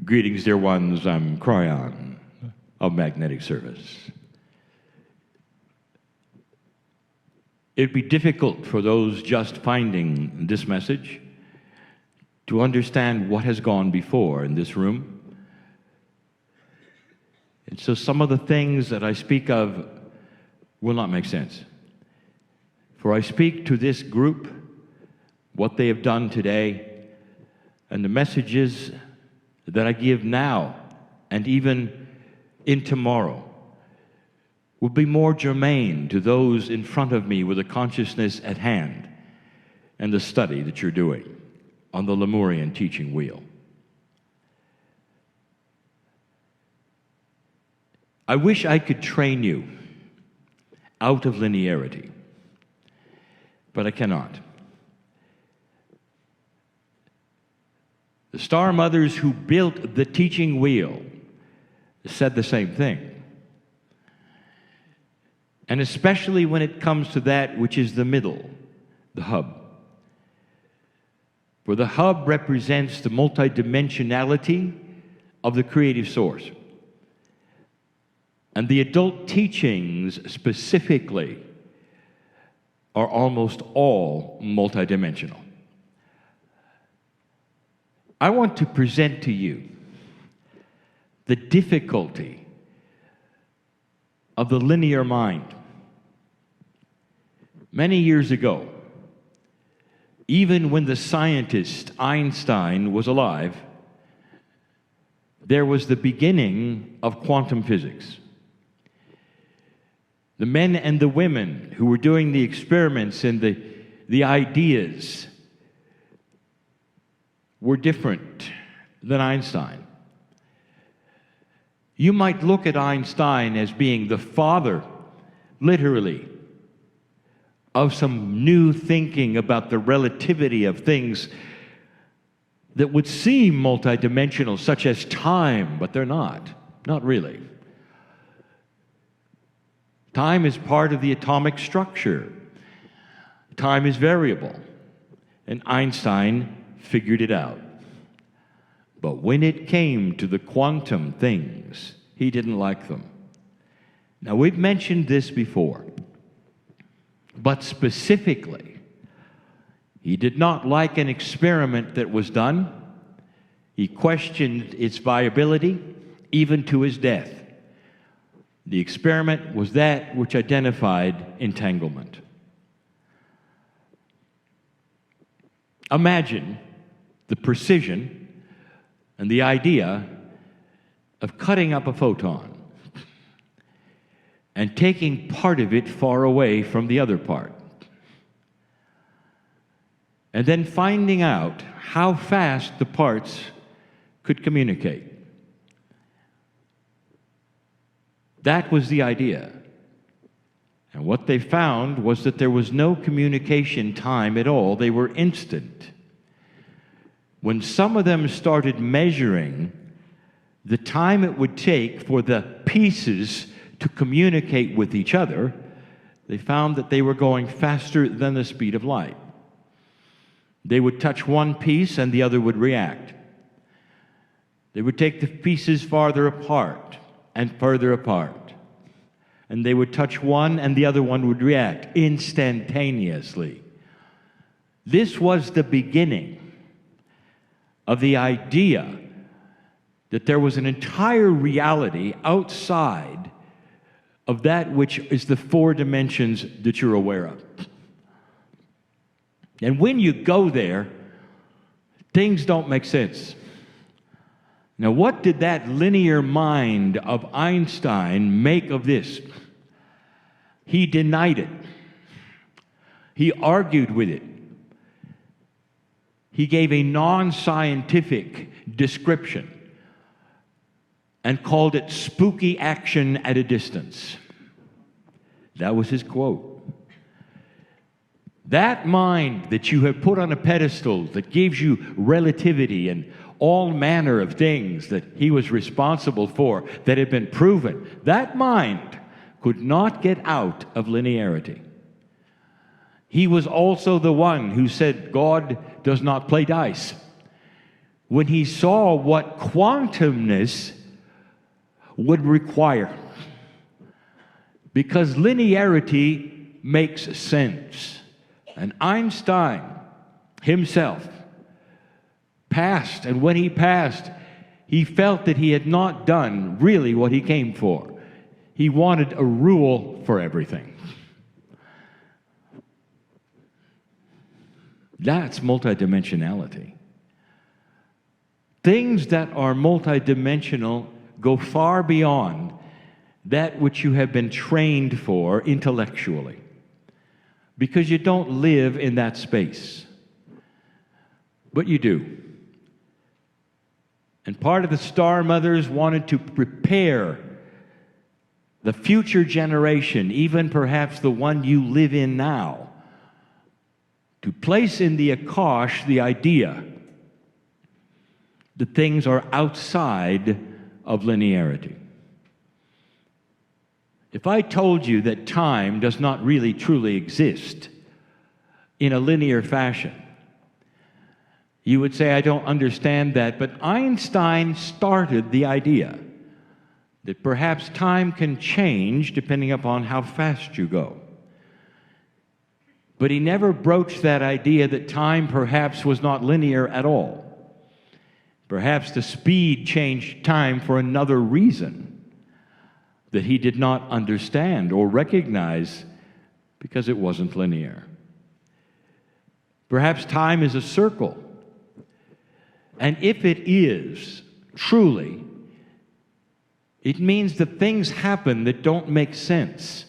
Greetings, dear ones. I'm Kryon of Magnetic Service. It'd be difficult for those just finding this message to understand what has gone before in this room. And so some of the things that I speak of will not make sense. For I speak to this group, what they have done today, and the messages that I give now and even in tomorrow will be more germane to those in front of me with a consciousness at hand and the study that you're doing on the Lemurian Teaching Wheel. I wish I could train you out of linearity, but I cannot. The star mothers who built the teaching wheel said the same thing. And especially when it comes to that which is the middle, the hub. For the hub represents the multidimensionality of the creative source. And the adult teachings specifically are almost all multidimensional. I want to present to you the difficulty of the linear mind. Many years ago, even when the scientist Einstein was alive, there was the beginning of quantum physics. The men and the women who were doing the experiments and the ideas were different than Einstein. You might look at Einstein as being the father, literally, of some new thinking about the relativity of things that would seem multidimensional, such as time, but they're not really. Time is part of the atomic structure. Time is variable, and Einstein figured it out. But when it came to the quantum things, he didn't like them. Now, we've mentioned this before, but specifically, he did not like an experiment that was done. He questioned its viability, even to his death. The experiment was that which identified entanglement. Imagine the precision and the idea of cutting up a photon and taking part of it far away from the other part, and then finding out how fast the parts could communicate. That was the idea. And what they found was that there was no communication time at all. They were instant. When some of them started measuring the time it would take for the pieces to communicate with each other, they found that they were going faster than the speed of light. They would touch one piece and the other would react. They would take the pieces farther apart and further apart. And they would touch one and the other one would react instantaneously. This was the beginning of the idea that there was an entire reality outside of that which is the four dimensions that you're aware of. And when you go there, things don't make sense. Now, what did that linear mind of Einstein make of this? He denied it. He argued with it. He gave a non-scientific description and called it spooky action at a distance. That was his quote. That mind that you have put on a pedestal that gives you relativity and all manner of things that he was responsible for that had been proven, that mind could not get out of linearity. He was also the one who said God does not play dice. when he saw what quantumness would require. Because linearity makes sense. And Einstein himself passed, and when he passed, he felt that he had not done really what he came for. He wanted a rule for everything. That's multidimensionality. Things that are multidimensional go far beyond that which you have been trained for intellectually, because you don't live in that space. But you do. And part of the Star Mothers wanted to prepare the future generation, even perhaps the one you live in now, to place in the Akash the idea that things are outside of linearity. If I told you that time does not really truly exist in a linear fashion, you would say, I don't understand that. But Einstein started the idea that perhaps time can change depending upon how fast you go. But he never broached that idea that time perhaps was not linear at all. Perhaps the speed changed time for another reason that he did not understand or recognize because it wasn't linear. Perhaps time is a circle. And if it is, truly, it means that things happen that don't make sense.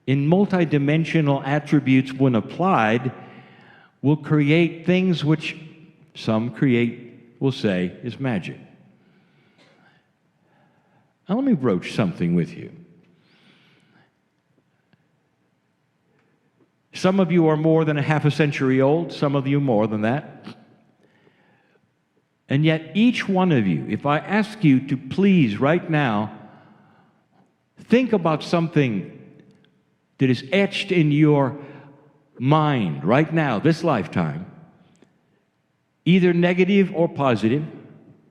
In multidimensional attributes, when applied, will create things which some will say is magic. Now let me broach something with you. Some of you are more than a half a century old, some of you more than that. And yet each one of you, if I ask you to please right now, think about something that is etched in your mind right now, this lifetime, either negative or positive,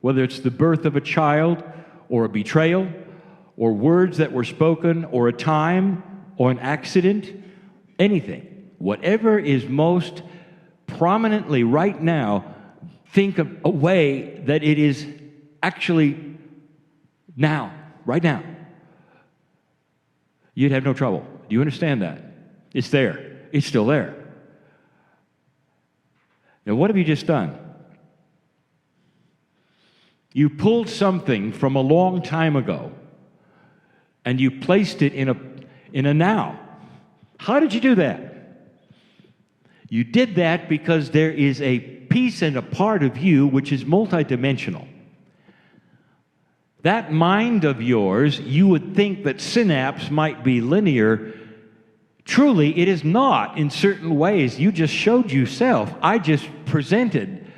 whether it's the birth of a child or a betrayal or words that were spoken or a time or an accident, anything, whatever is most prominently right now, think of a way that it is actually now, right now. You'd have no trouble. Do you understand that? It's there. It's still there. Now, what have you just done? You pulled something from a long time ago and you placed it in a now. How did you do that? You did that because there is a piece and a part of you which is multidimensional. That mind of yours, you would think that synapse might be linear. Truly, it is not in certain ways. You just showed yourself. I just presented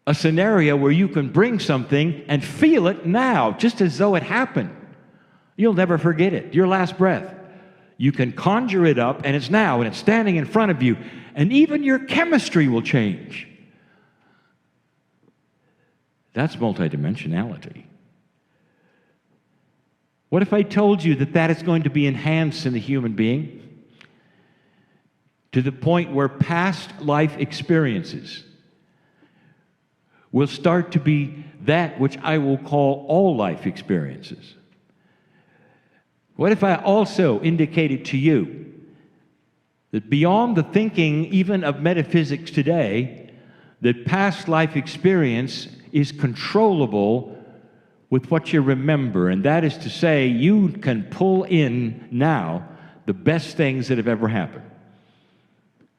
a scenario where you can bring something and feel it now, just as though it happened. You'll never forget it, your last breath. You can conjure it up, and it's now, and it's standing in front of you, and even your chemistry will change. That's multidimensionality. What if I told you that that is going to be enhanced in the human being to the point where past life experiences will start to be that which I will call all life experiences? What if I also indicated to you that beyond the thinking even of metaphysics today, that past life experience is controllable with what you remember, and that is to say, you can pull in now the best things that have ever happened,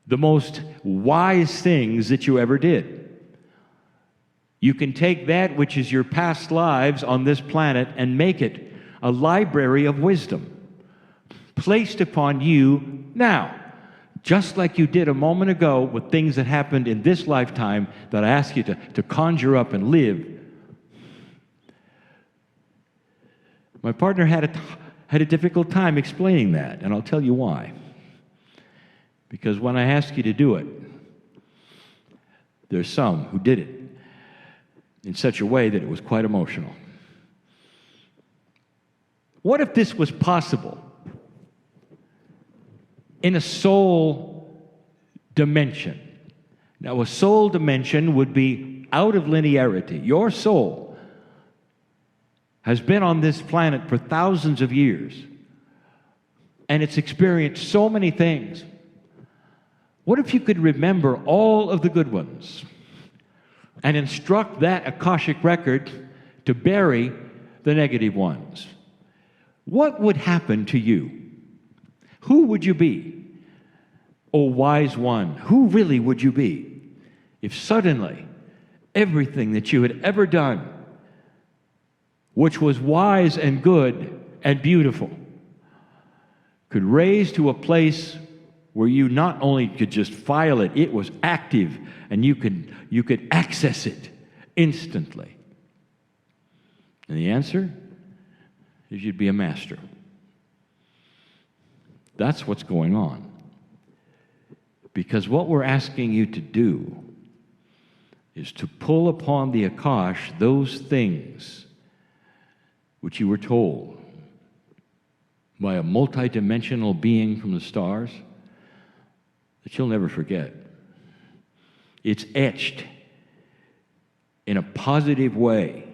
the most wise things that you ever did. You can take that which is your past lives on this planet and make it a library of wisdom placed upon you now, just like you did a moment ago with things that happened in this lifetime that I ask you to conjure up and live. My partner had a difficult time explaining that, and I'll tell you why. Because when I ask you to do it, there's some who did it. in such a way that it was quite emotional. What if this was possible in a soul dimension? Now, a soul dimension would be out of linearity. Your soul has been on this planet for thousands of years, and it's experienced so many things. What if you could remember all of the good ones and instruct that Akashic Record to bury the negative ones? What would happen to you? Who would you be? O wise one, who really would you be if suddenly everything that you had ever done, which was wise and good and beautiful, could raise to a place where you not only could just file it, it was active and you could access it instantly? And the answer is you'd be a master. That's what's going on. Because what we're asking you to do is to pull upon the Akash those things which you were told by a multidimensional being from the stars that you'll never forget. It's etched in a positive way.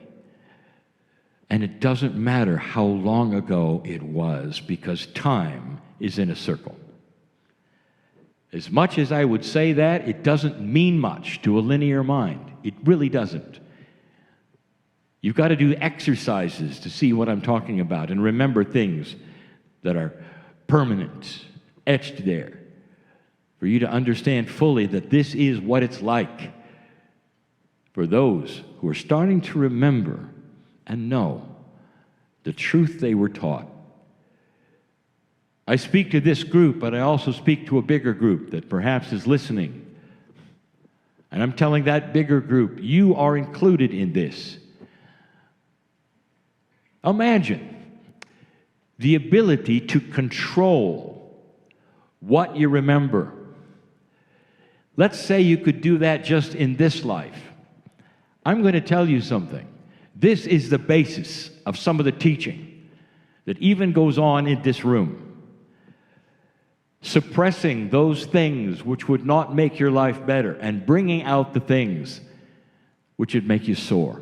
And it doesn't matter how long ago it was, because time is in a circle. As much as I would say that, it doesn't mean much to a linear mind. It really doesn't. You've got to do exercises to see what I'm talking about and remember things that are permanent, etched there, for you to understand fully that this is what it's like for those who are starting to remember and know the truth they were taught. I speak to this group, but I also speak to a bigger group that perhaps is listening. And I'm telling that bigger group, you are included in this. Imagine the ability to control what you remember. Let's say you could do that just in this life. I'm going to tell you something. This is the basis of some of the teaching that even goes on in this room. Suppressing those things which would not make your life better and bringing out the things which would make you soar.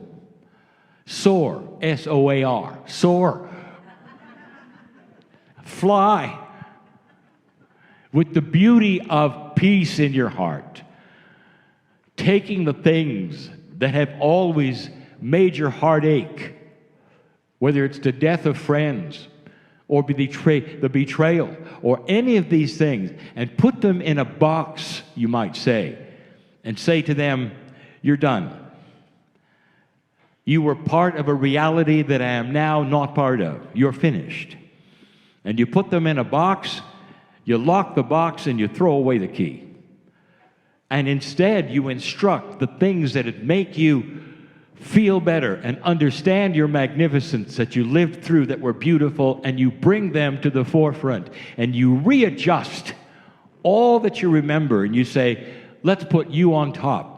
Soar, S-O-A-R, soar. Fly with the beauty of peace in your heart. Taking the things that have always made your heart ache, whether it's the death of friends or the betrayal or any of these things, and put them in a box, you might say, and say to them, you're done. You were part of a reality that I am now not part of. You're finished. And you put them in a box, you lock the box, and you throw away the key. And instead, you instruct the things that would make you feel better and understand your magnificence that you lived through that were beautiful, and you bring them to the forefront, and you readjust all that you remember, and you say, let's put you on top.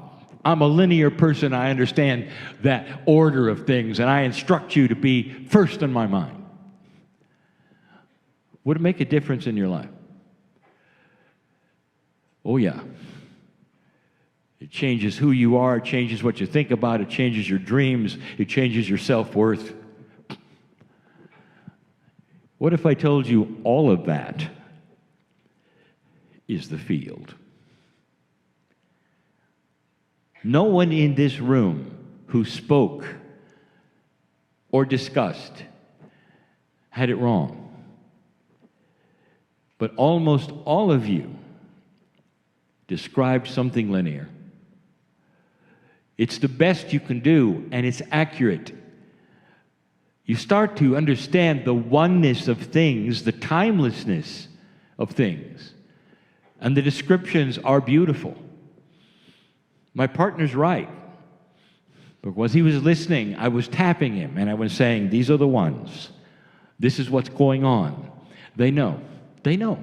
I'm a linear person. I understand that order of things, and I instruct you to be first in my mind. Would it make a difference in your life? Oh, yeah. It changes who you are. It changes what you think about. It changes your dreams. It changes your self-worth. What if I told you all of that is the field? No one in this room who spoke or discussed had it wrong. But almost all of you described something linear. It's the best you can do, and it's accurate. You start to understand the oneness of things, the timelessness of things, and the descriptions are beautiful. My partner's right. Because he was listening, I was tapping him, and I was saying, these are the ones. This is what's going on. They know. They know.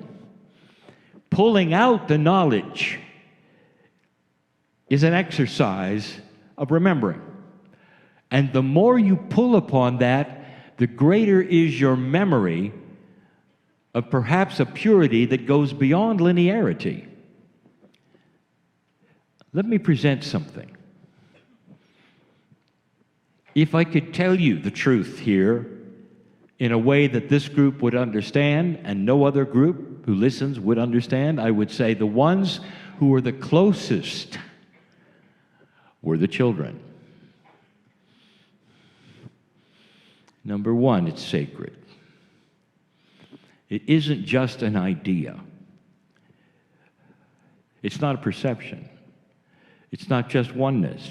Pulling out the knowledge is an exercise of remembering. And the more you pull upon that, the greater is your memory of perhaps a purity that goes beyond linearity. Let me present something. If I could tell you the truth here in a way that this group would understand and no other group who listens would understand, I would say the ones who were the closest were the children. Number one, it's sacred. It isn't just an idea. It's not a perception. It's not just oneness.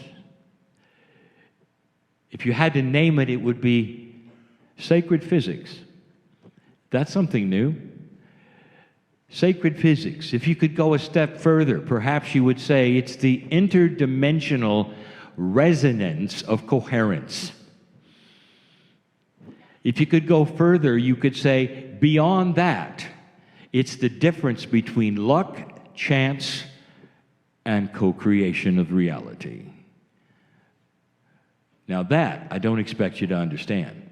If you had to name it, it would be sacred physics. That's something new. Sacred physics. If you could go a step further, perhaps you would say it's the interdimensional resonance of coherence. If you could go further, you could say beyond that, it's the difference between luck, chance, and co-creation of reality. Now that, I don't expect you to understand.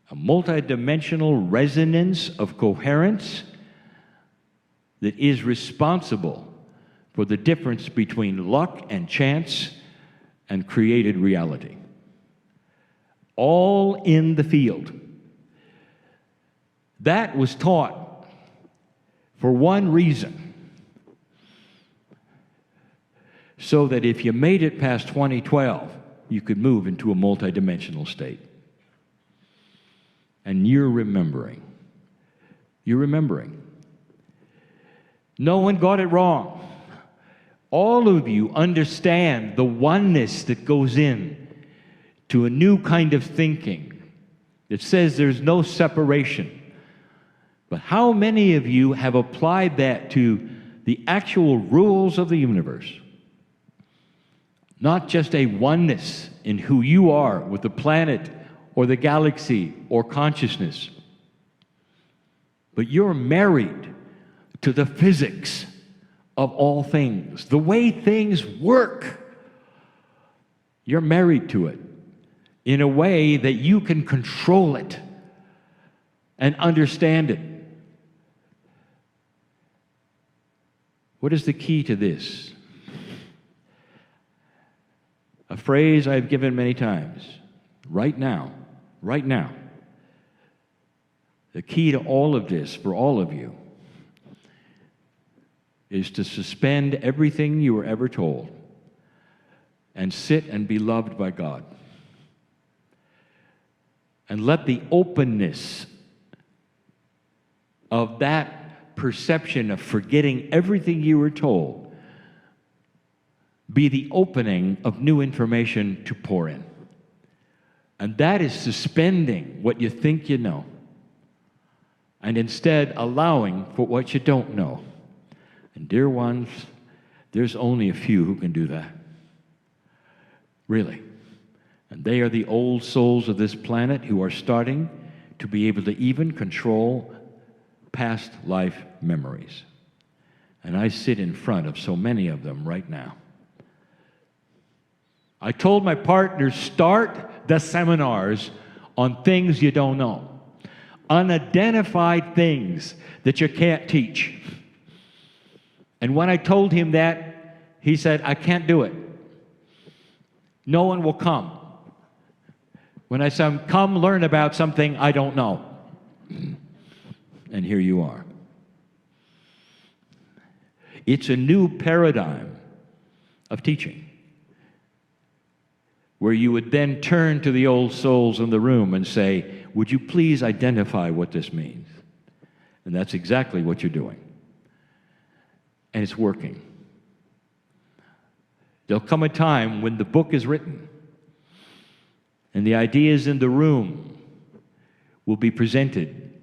A multidimensional resonance of coherence that is responsible for the difference between luck and chance and created reality. All in the field. That was taught for one reason. So that if you made it past 2012, you could move into a multidimensional state. And you're remembering. You're remembering. No one got it wrong. All of you understand the oneness that goes in to a new kind of thinking that says there's no separation. But how many of you have applied that to the actual rules of the universe? Not just a oneness in who you are with the planet or the galaxy or consciousness, but you're married to the physics of all things, the way things work. You're married to it in a way that you can control it and understand it. What is the key to this? A phrase I've given many times. Right now. Right now. The key to all of this, for all of you, is to suspend everything you were ever told and sit and be loved by God. And let the openness of that perception of forgetting everything you were told be the opening of new information to pour in. And that is suspending what you think you know and instead allowing for what you don't know. And dear ones, there's only a few who can do that. Really. And they are the old souls of this planet who are starting to be able to even control past life memories. And I sit in front of so many of them right now. I told my partners, start the seminars on things you don't know. Unidentified things that you can't teach. And when I told him that, he said, I can't do it. No one will come. When I said, come learn about something I don't know. And here you are. It's a new paradigm of teaching, where you would then turn to the old souls in the room and say, would you please identify what this means? And that's exactly what you're doing. And it's working. There'll come a time when the book is written and the ideas in the room will be presented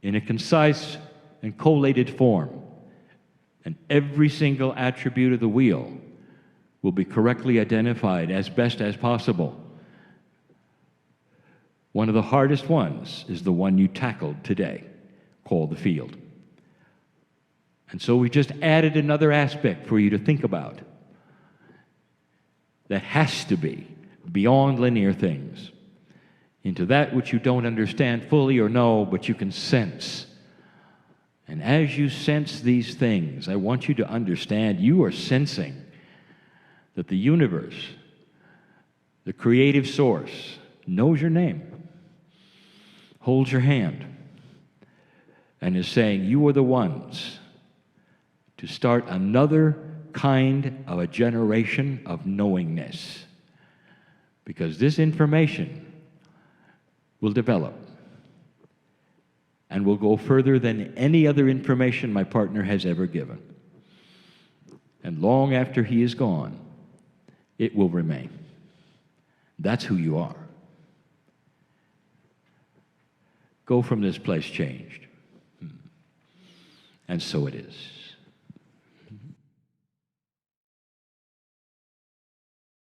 in a concise and collated form, and every single attribute of the wheel will be correctly identified as best as possible. One of the hardest ones is the one you tackled today, called the field. And so we just added another aspect for you to think about that has to be beyond linear things, into that which you don't understand fully or know, but you can sense. And as you sense these things, I want you to understand you are sensing that the universe, the creative source, knows your name, holds your hand, and is saying, you are the ones to start another kind of a generation of knowingness. Because this information will develop and will go further than any other information my partner has ever given. And long after he is gone, it will remain. That's who you are. Go from this place changed. And so it is.